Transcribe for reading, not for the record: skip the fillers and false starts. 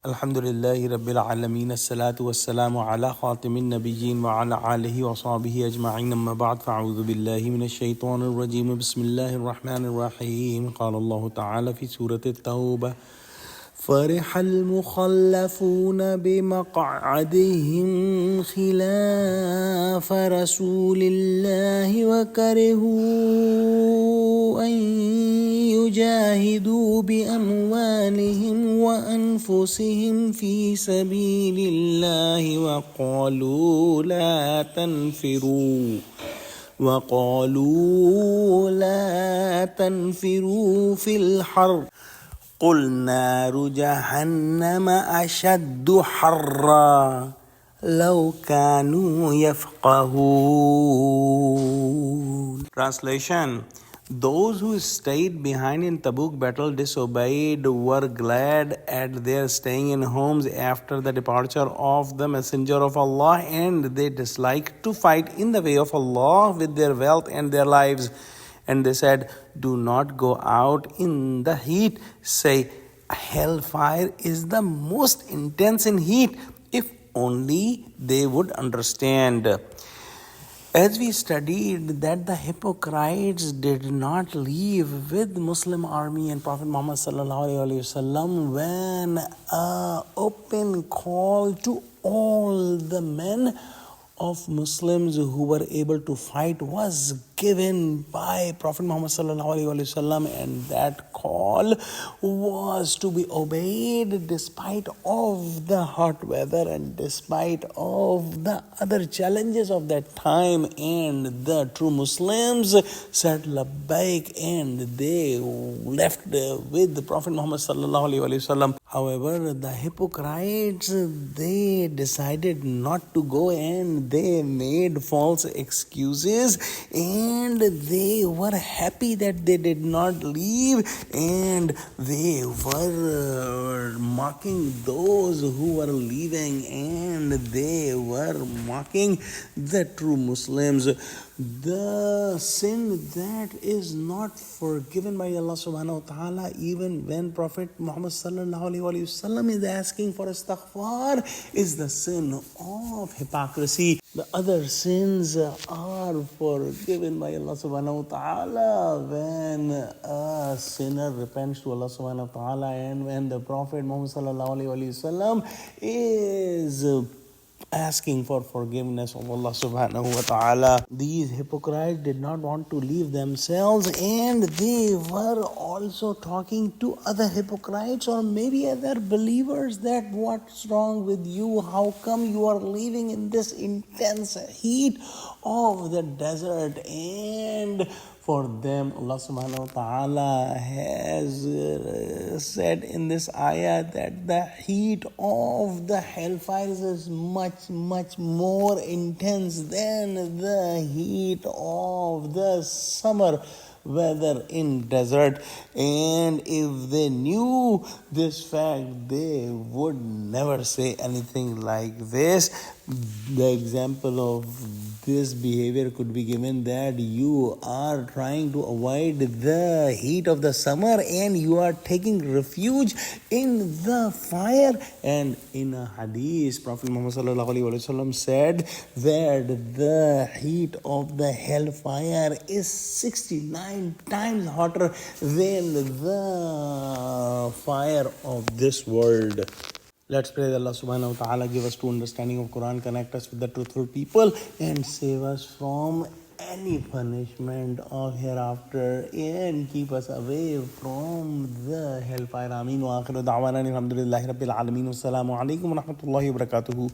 Alhamdulillahi Rabbil Alameen, As-salatu was-salamu ala khatimin nabiyyin wa ala alihi wa sahbihi ajma'in, amma ba'd, fa'udhu billahi minash shaitanir rajeem, bismillahir rahmanir rahim. Qala Allahu ta'ala fi Surah Tawba, فرح المخلفون بمقعدهم خلاف رسول الله وكرهوا أن يجاهدوا بأموالهم وأنفسهم في سبيل الله وقالوا لا تنفروا في الحر قل نار جهنم أشد حرا لو كانوا يفقهون. Translation: Those who stayed behind in Tabuk battle disobeyed were glad at their staying in homes after the departure of the Messenger of Allah, and they disliked to fight in the way of Allah with their wealth and their lives. And they said, do not go out in the heat. Say, hellfire is the most intense in heat. If only they would understand. As we studied that the hypocrites did not leave with Muslim army and Prophet Muhammad ﷺ when an open call to all the men of Muslims who were able to fight was given by Prophet Muhammad ﷺ, and that call was to be obeyed despite of the hot weather and despite of the other challenges of that time. And the true Muslims said labbaik, and they left with the Prophet Muhammad ﷺ. However, the hypocrites, they decided not to go, and they made false excuses, and they were happy that they did not leave, and they were mocking those who were leaving, and they were mocking the true Muslims. The sin that is not forgiven by Allah subhanahu wa ta'ala, even when Prophet Muhammad sallallahu alaihi wasallam is asking for istighfar, is the sin of hypocrisy. The other sins are forgiven by Allah subhanahu wa ta'ala when a sinner repents to Allah subhanahu wa ta'ala, and when the Prophet Muhammad sallallahu alaihi wasallam is asking for forgiveness of Allah subhanahu wa ta'ala. These hypocrites did not want to leave themselves, and they were also talking to other hypocrites or maybe other believers that what's wrong with you? How come you are living in this intense heat of the desert? And for them, Allah subhanahu wa ta'ala has said in this ayat that the heat of the hellfire is much more intense than the heat of the summer weather in desert. And if they knew this fact, they would never say anything like this. The example of this behavior could be given that you are trying to avoid the heat of the summer and you are taking refuge in the fire. And in a hadith, Prophet Muhammad ﷺ said that the heat of the hellfire is 69 times hotter than the fire of this world. Let's pray that Allah subhanahu wa ta'ala give us true understanding of Quran, connect us with the truthful people, and save us from any punishment of hereafter, and keep us away from the hellfire. Ameen wa akhiru da'wana alhamdulillahi rabbil alameen. Wassalamu alaikum wa rahmatullahi wa barakatuhu.